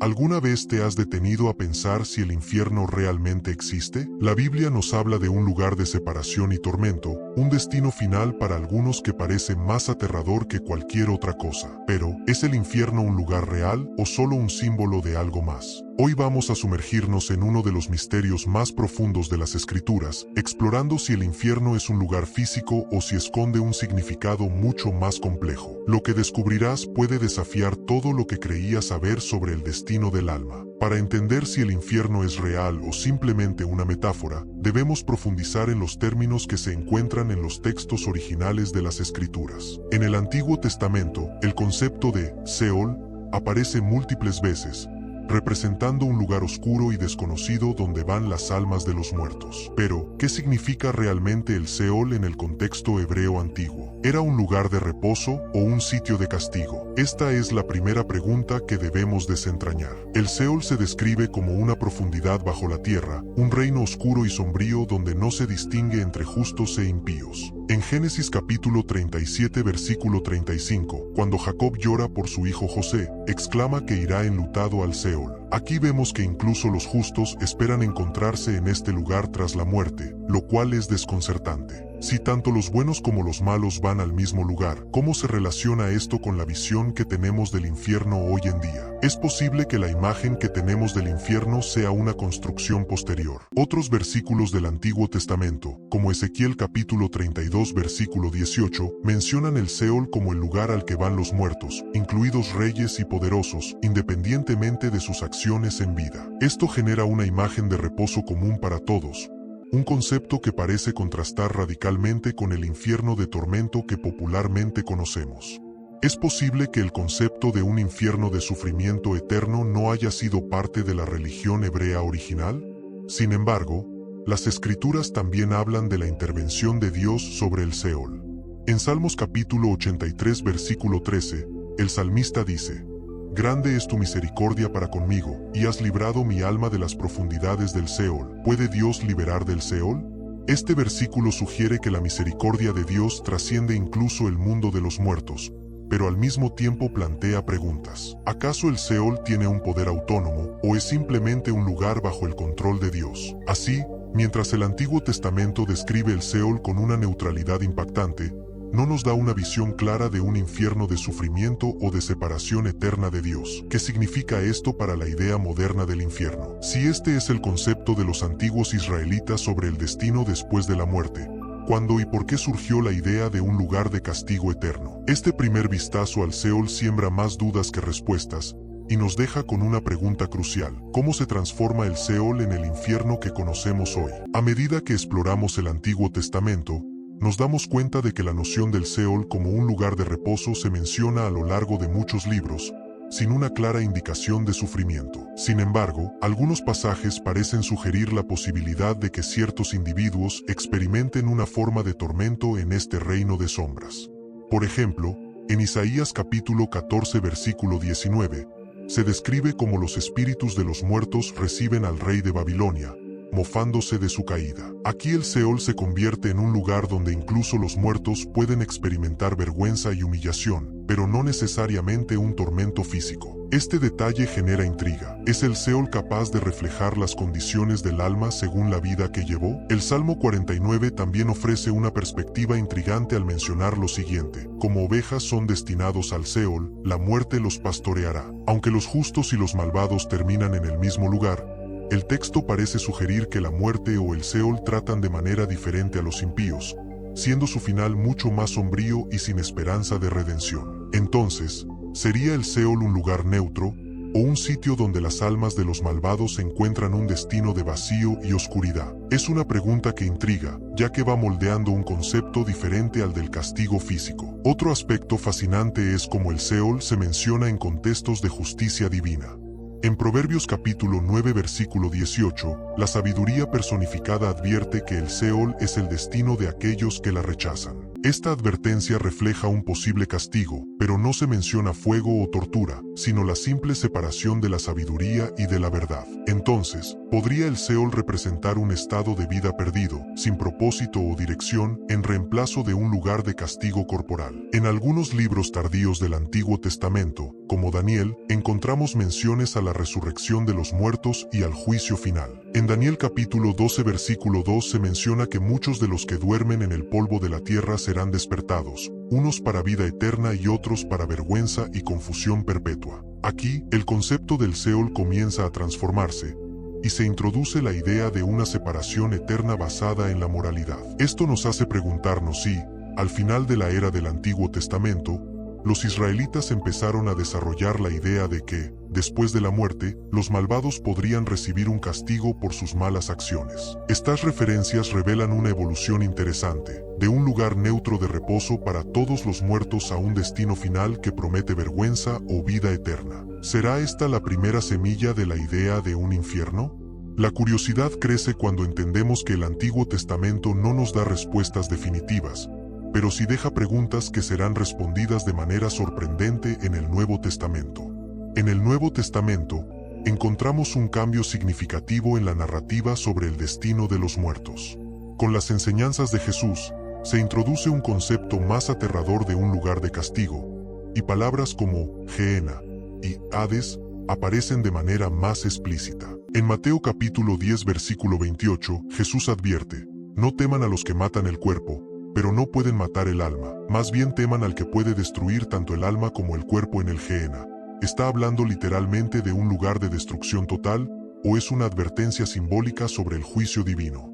¿Alguna vez te has detenido a pensar si el infierno realmente existe? La Biblia nos habla de un lugar de separación y tormento, un destino final para algunos que parece más aterrador que cualquier otra cosa. Pero, ¿es el infierno un lugar real o solo un símbolo de algo más? Hoy vamos a sumergirnos en uno de los misterios más profundos de las Escrituras, explorando si el infierno es un lugar físico o si esconde un significado mucho más complejo. Lo que descubrirás puede desafiar todo lo que creías saber sobre el destino del alma. Para entender si el infierno es real o simplemente una metáfora, debemos profundizar en los términos que se encuentran en los textos originales de las Escrituras. En el Antiguo Testamento, el concepto de Seol aparece múltiples veces, representando un lugar oscuro y desconocido donde van las almas de los muertos. Pero, ¿qué significa realmente el Seol en el contexto hebreo antiguo? ¿Era un lugar de reposo o un sitio de castigo? Esta es la primera pregunta que debemos desentrañar. El Seol se describe como una profundidad bajo la tierra, un reino oscuro y sombrío donde no se distingue entre justos e impíos. En Génesis capítulo 37 versículo 35, cuando Jacob llora por su hijo José, exclama que irá enlutado al Seol. Aquí vemos que incluso los justos esperan encontrarse en este lugar tras la muerte, lo cual es desconcertante. Si tanto los buenos como los malos van al mismo lugar, ¿cómo se relaciona esto con la visión que tenemos del infierno hoy en día? Es posible que la imagen que tenemos del infierno sea una construcción posterior. Otros versículos del Antiguo Testamento, como Ezequiel capítulo 32 versículo 18, mencionan el Seol como el lugar al que van los muertos, incluidos reyes y poderosos, independientemente de sus acciones en vida. Esto genera una imagen de reposo común para todos, un concepto que parece contrastar radicalmente con el infierno de tormento que popularmente conocemos. ¿Es posible que el concepto de un infierno de sufrimiento eterno no haya sido parte de la religión hebrea original? Sin embargo, las Escrituras también hablan de la intervención de Dios sobre el Seol. En Salmos capítulo 83 versículo 13, el salmista dice: «Grande es tu misericordia para conmigo, y has librado mi alma de las profundidades del Seol». ¿Puede Dios liberar del Seol? Este versículo sugiere que la misericordia de Dios trasciende incluso el mundo de los muertos, pero al mismo tiempo plantea preguntas. ¿Acaso el Seol tiene un poder autónomo, o es simplemente un lugar bajo el control de Dios? Así, mientras el Antiguo Testamento describe el Seol con una neutralidad impactante, no nos da una visión clara de un infierno de sufrimiento o de separación eterna de Dios. ¿Qué significa esto para la idea moderna del infierno? Si este es el concepto de los antiguos israelitas sobre el destino después de la muerte, ¿cuándo y por qué surgió la idea de un lugar de castigo eterno? Este primer vistazo al Seol siembra más dudas que respuestas, y nos deja con una pregunta crucial: ¿cómo se transforma el Seol en el infierno que conocemos hoy? A medida que exploramos el Antiguo Testamento, nos damos cuenta de que la noción del Seol como un lugar de reposo se menciona a lo largo de muchos libros, sin una clara indicación de sufrimiento. Sin embargo, algunos pasajes parecen sugerir la posibilidad de que ciertos individuos experimenten una forma de tormento en este reino de sombras. Por ejemplo, en Isaías capítulo 14 versículo 19, se describe cómo los espíritus de los muertos reciben al rey de Babilonia, mofándose de su caída. Aquí el Seol se convierte en un lugar donde incluso los muertos pueden experimentar vergüenza y humillación, pero no necesariamente un tormento físico. Este detalle genera intriga. ¿Es el Seol capaz de reflejar las condiciones del alma según la vida que llevó? El Salmo 49 también ofrece una perspectiva intrigante al mencionar lo siguiente: como ovejas son destinados al Seol, la muerte los pastoreará. Aunque los justos y los malvados terminan en el mismo lugar, el texto parece sugerir que la muerte o el Seol tratan de manera diferente a los impíos, siendo su final mucho más sombrío y sin esperanza de redención. Entonces, ¿sería el Seol un lugar neutro, o un sitio donde las almas de los malvados encuentran un destino de vacío y oscuridad? Es una pregunta que intriga, ya que va moldeando un concepto diferente al del castigo físico. Otro aspecto fascinante es cómo el Seol se menciona en contextos de justicia divina. En Proverbios capítulo 9 versículo 18, la sabiduría personificada advierte que el Seol es el destino de aquellos que la rechazan. Esta advertencia refleja un posible castigo, pero no se menciona fuego o tortura, sino la simple separación de la sabiduría y de la verdad. Entonces, ¿podría el Seol representar un estado de vida perdido, sin propósito o dirección, en reemplazo de un lugar de castigo corporal? En algunos libros tardíos del Antiguo Testamento, como Daniel, encontramos menciones a la resurrección de los muertos y al juicio final. En Daniel capítulo 12 versículo 2 se menciona que muchos de los que duermen en el polvo de la tierra serán despertados, unos para vida eterna y otros para vergüenza y confusión perpetua. Aquí, el concepto del Seol comienza a transformarse, y se introduce la idea de una separación eterna basada en la moralidad. Esto nos hace preguntarnos si, al final de la era del Antiguo Testamento, los israelitas empezaron a desarrollar la idea de que, después de la muerte, los malvados podrían recibir un castigo por sus malas acciones. Estas referencias revelan una evolución interesante, de un lugar neutro de reposo para todos los muertos a un destino final que promete vergüenza o vida eterna. ¿Será esta la primera semilla de la idea de un infierno? La curiosidad crece cuando entendemos que el Antiguo Testamento no nos da respuestas definitivas, pero sí deja preguntas que serán respondidas de manera sorprendente en el Nuevo Testamento. En el Nuevo Testamento, encontramos un cambio significativo en la narrativa sobre el destino de los muertos. Con las enseñanzas de Jesús, se introduce un concepto más aterrador de un lugar de castigo, y palabras como Gehenna y Hades aparecen de manera más explícita. En Mateo capítulo 10 versículo 28, Jesús advierte: «No teman a los que matan el cuerpo, pero no pueden matar el alma, más bien teman al que puede destruir tanto el alma como el cuerpo en el Gehenna». ¿Está hablando literalmente de un lugar de destrucción total, o es una advertencia simbólica sobre el juicio divino?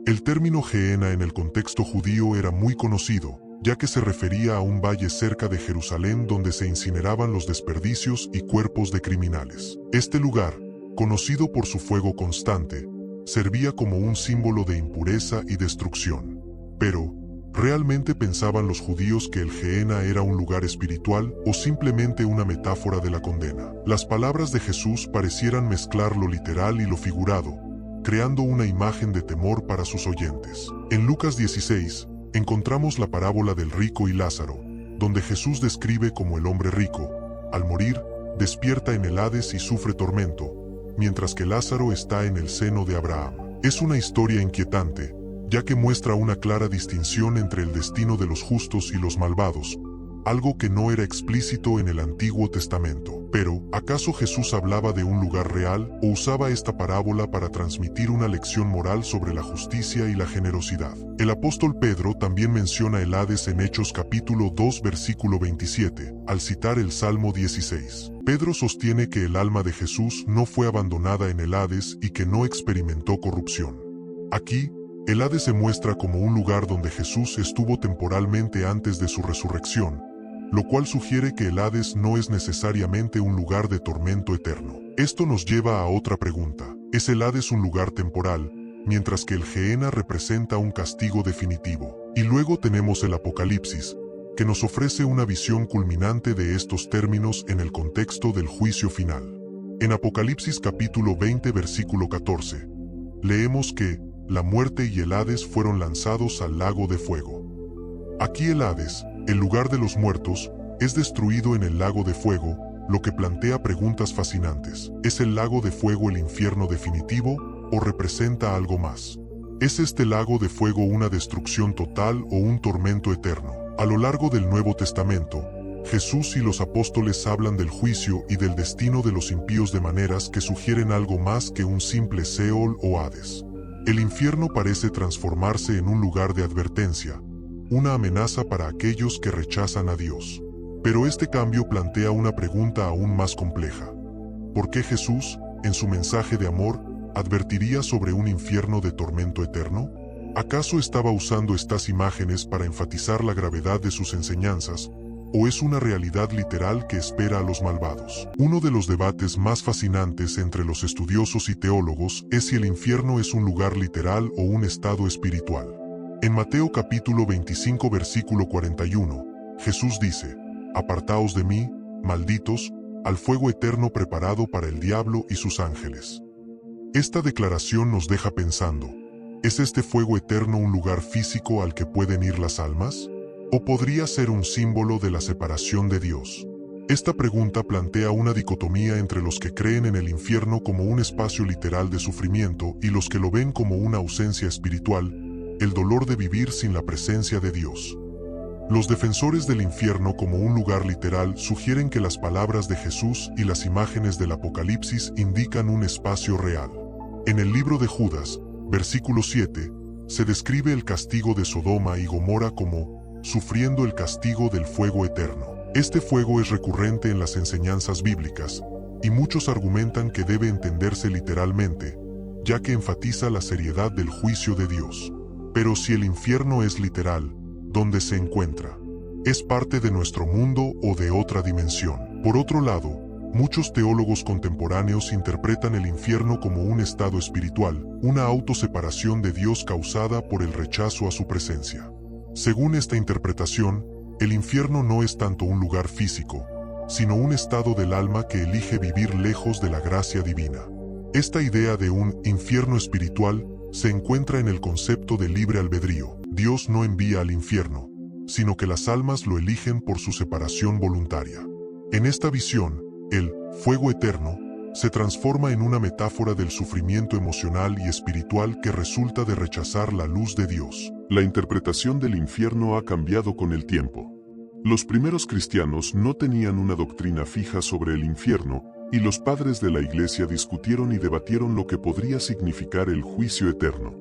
El término Gehenna en el contexto judío era muy conocido, ya que se refería a un valle cerca de Jerusalén donde se incineraban los desperdicios y cuerpos de criminales. Este lugar, conocido por su fuego constante, servía como un símbolo de impureza y destrucción. Pero, ¿realmente pensaban los judíos que el Gehenna era un lugar espiritual o simplemente una metáfora de la condena? Las palabras de Jesús parecieran mezclar lo literal y lo figurado, creando una imagen de temor para sus oyentes. En Lucas 16, encontramos la parábola del rico y Lázaro, donde Jesús describe cómo el hombre rico, al morir, despierta en el Hades y sufre tormento, mientras que Lázaro está en el seno de Abraham. Es una historia inquietante, ya que muestra una clara distinción entre el destino de los justos y los malvados, algo que no era explícito en el Antiguo Testamento. Pero, ¿acaso Jesús hablaba de un lugar real o usaba esta parábola para transmitir una lección moral sobre la justicia y la generosidad? El apóstol Pedro también menciona el Hades en Hechos capítulo 2 versículo 27, al citar el Salmo 16. Pedro sostiene que el alma de Jesús no fue abandonada en el Hades y que no experimentó corrupción. Aquí, el Hades se muestra como un lugar donde Jesús estuvo temporalmente antes de su resurrección, lo cual sugiere que el Hades no es necesariamente un lugar de tormento eterno. Esto nos lleva a otra pregunta: ¿es el Hades un lugar temporal, mientras que el Gehenna representa un castigo definitivo? Y luego tenemos el Apocalipsis, que nos ofrece una visión culminante de estos términos en el contexto del juicio final. En Apocalipsis capítulo 20 versículo 14, leemos que la muerte y el Hades fueron lanzados al lago de fuego. Aquí el Hades, el lugar de los muertos, es destruido en el lago de fuego, lo que plantea preguntas fascinantes. ¿Es el lago de fuego el infierno definitivo, o representa algo más? ¿Es este lago de fuego una destrucción total o un tormento eterno? A lo largo del Nuevo Testamento, Jesús y los apóstoles hablan del juicio y del destino de los impíos de maneras que sugieren algo más que un simple Seol o Hades. El infierno parece transformarse en un lugar de advertencia, una amenaza para aquellos que rechazan a Dios. Pero este cambio plantea una pregunta aún más compleja. ¿Por qué Jesús, en su mensaje de amor, advertiría sobre un infierno de tormento eterno? ¿Acaso estaba usando estas imágenes para enfatizar la gravedad de sus enseñanzas, o es una realidad literal que espera a los malvados? Uno de los debates más fascinantes entre los estudiosos y teólogos es si el infierno es un lugar literal o un estado espiritual. En Mateo capítulo 25 versículo 41, Jesús dice: «Apartaos de mí, malditos, al fuego eterno preparado para el diablo y sus ángeles». Esta declaración nos deja pensando, ¿Es este fuego eterno un lugar físico al que pueden ir las almas? ¿O podría ser un símbolo de la separación de Dios? Esta pregunta plantea una dicotomía entre los que creen en el infierno como un espacio literal de sufrimiento y los que lo ven como una ausencia espiritual, el dolor de vivir sin la presencia de Dios. Los defensores del infierno como un lugar literal sugieren que las palabras de Jesús y las imágenes del Apocalipsis indican un espacio real. En el libro de Judas, versículo 7, se describe el castigo de Sodoma y Gomorra como sufriendo el castigo del fuego eterno. Este fuego es recurrente en las enseñanzas bíblicas, y muchos argumentan que debe entenderse literalmente, ya que enfatiza la seriedad del juicio de Dios. Pero si el infierno es literal, ¿dónde se encuentra? ¿Es parte de nuestro mundo o de otra dimensión? Por otro lado, muchos teólogos contemporáneos interpretan el infierno como un estado espiritual, una autoseparación de Dios causada por el rechazo a su presencia. Según esta interpretación, el infierno no es tanto un lugar físico, sino un estado del alma que elige vivir lejos de la gracia divina. Esta idea de un infierno espiritual se encuentra en el concepto de libre albedrío. Dios no envía al infierno, sino que las almas lo eligen por su separación voluntaria. En esta visión, el fuego eterno se transforma en una metáfora del sufrimiento emocional y espiritual que resulta de rechazar la luz de Dios. La interpretación del infierno ha cambiado con el tiempo. Los primeros cristianos no tenían una doctrina fija sobre el infierno, y los padres de la Iglesia discutieron y debatieron lo que podría significar el juicio eterno.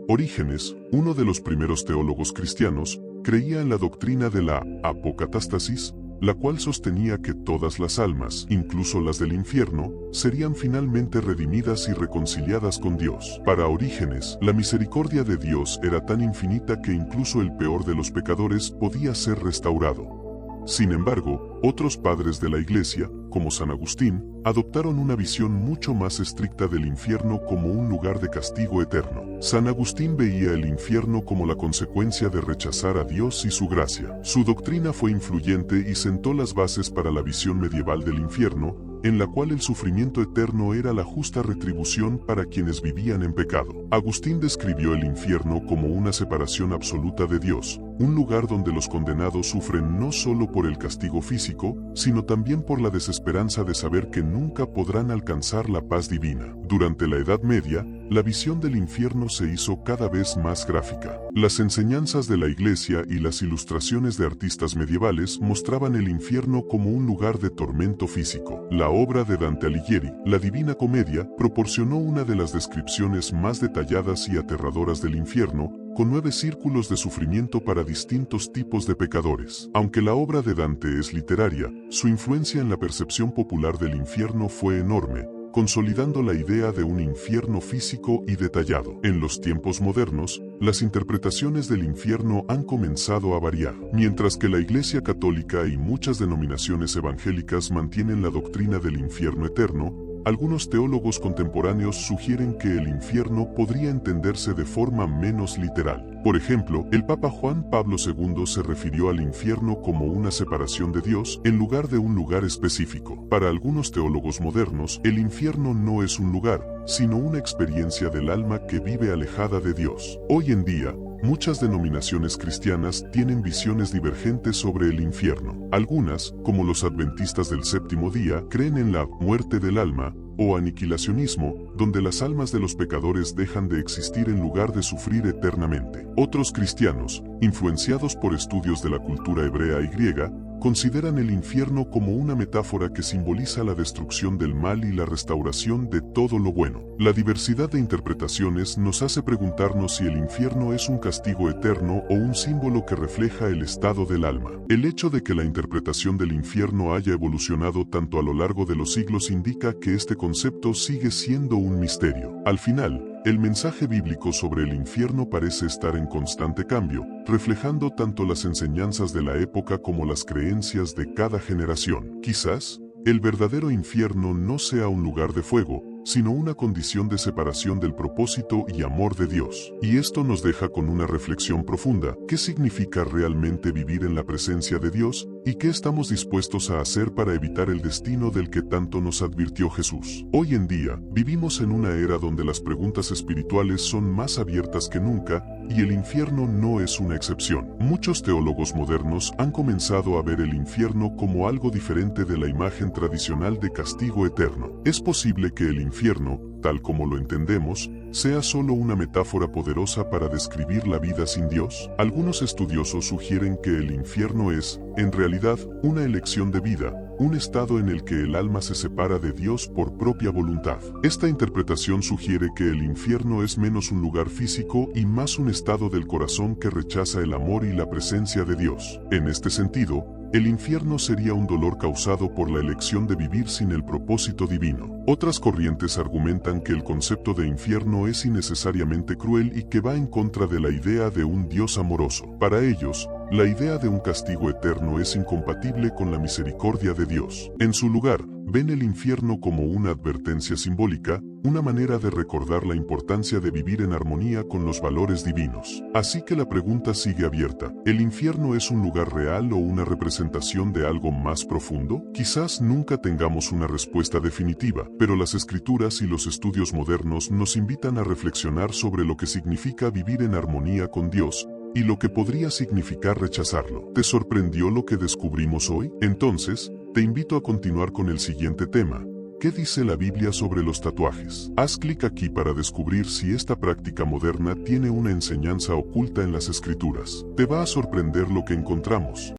Orígenes, uno de los primeros teólogos cristianos, creía en la doctrina de la apocatástasis, la cual sostenía que todas las almas, incluso las del infierno, serían finalmente redimidas y reconciliadas con Dios. Para Orígenes, la misericordia de Dios era tan infinita que incluso el peor de los pecadores podía ser restaurado. Sin embargo, otros padres de la Iglesia, como San Agustín, adoptaron una visión mucho más estricta del infierno como un lugar de castigo eterno. San Agustín veía el infierno como la consecuencia de rechazar a Dios y su gracia. Su doctrina fue influyente y sentó las bases para la visión medieval del infierno, en la cual el sufrimiento eterno era la justa retribución para quienes vivían en pecado. Agustín describió el infierno como una separación absoluta de Dios, un lugar donde los condenados sufren no solo por el castigo físico, sino también por la desesperanza de saber que nunca podrán alcanzar la paz divina. Durante la Edad Media, la visión del infierno se hizo cada vez más gráfica. Las enseñanzas de la Iglesia y las ilustraciones de artistas medievales mostraban el infierno como un lugar de tormento físico. La obra de Dante Alighieri, La Divina Comedia, proporcionó una de las descripciones más detalladas y aterradoras del infierno, con 9 círculos de sufrimiento para distintos tipos de pecadores. Aunque la obra de Dante es literaria, su influencia en la percepción popular del infierno fue enorme, consolidando la idea de un infierno físico y detallado. En los tiempos modernos, las interpretaciones del infierno han comenzado a variar. Mientras que la Iglesia Católica y muchas denominaciones evangélicas mantienen la doctrina del infierno eterno, algunos teólogos contemporáneos sugieren que el infierno podría entenderse de forma menos literal. Por ejemplo, el Papa Juan Pablo II se refirió al infierno como una separación de Dios en lugar de un lugar específico. Para algunos teólogos modernos, el infierno no es un lugar, sino una experiencia del alma que vive alejada de Dios. Hoy en día, muchas denominaciones cristianas tienen visiones divergentes sobre el infierno. Algunas, como los adventistas del séptimo día, creen en la muerte del alma, o aniquilacionismo, donde las almas de los pecadores dejan de existir en lugar de sufrir eternamente. Otros cristianos, influenciados por estudios de la cultura hebrea y griega, consideran el infierno como una metáfora que simboliza la destrucción del mal y la restauración de todo lo bueno. La diversidad de interpretaciones nos hace preguntarnos si el infierno es un castigo eterno o un símbolo que refleja el estado del alma. El hecho de que la interpretación del infierno haya evolucionado tanto a lo largo de los siglos indica que este concepto sigue siendo un misterio. Al final, el mensaje bíblico sobre el infierno parece estar en constante cambio, reflejando tanto las enseñanzas de la época como las creencias de cada generación. Quizás, el verdadero infierno no sea un lugar de fuego, sino una condición de separación del propósito y amor de Dios. Y esto nos deja con una reflexión profunda: ¿qué significa realmente vivir en la presencia de Dios? ¿Y qué estamos dispuestos a hacer para evitar el destino del que tanto nos advirtió Jesús? Hoy en día, vivimos en una era donde las preguntas espirituales son más abiertas que nunca, y el infierno no es una excepción. Muchos teólogos modernos han comenzado a ver el infierno como algo diferente de la imagen tradicional de castigo eterno. Es posible que el infierno, tal como lo entendemos, sea solo una metáfora poderosa para describir la vida sin Dios. Algunos estudiosos sugieren que el infierno es, en realidad, una elección de vida, un estado en el que el alma se separa de Dios por propia voluntad. Esta interpretación sugiere que el infierno es menos un lugar físico y más un estado del corazón que rechaza el amor y la presencia de Dios. En este sentido, el infierno sería un dolor causado por la elección de vivir sin el propósito divino. Otras corrientes argumentan que el concepto de infierno es innecesariamente cruel y que va en contra de la idea de un Dios amoroso. Para ellos, la idea de un castigo eterno es incompatible con la misericordia de Dios. En su lugar, ven el infierno como una advertencia simbólica, una manera de recordar la importancia de vivir en armonía con los valores divinos. Así que la pregunta sigue abierta: ¿el infierno es un lugar real o una representación de algo más profundo? Quizás nunca tengamos una respuesta definitiva, pero las escrituras y los estudios modernos nos invitan a reflexionar sobre lo que significa vivir en armonía con Dios, y lo que podría significar rechazarlo. ¿Te sorprendió lo que descubrimos hoy? Entonces, te invito a continuar con el siguiente tema. ¿Qué dice la Biblia sobre los tatuajes? Haz clic aquí para descubrir si esta práctica moderna tiene una enseñanza oculta en las Escrituras. Te va a sorprender lo que encontramos.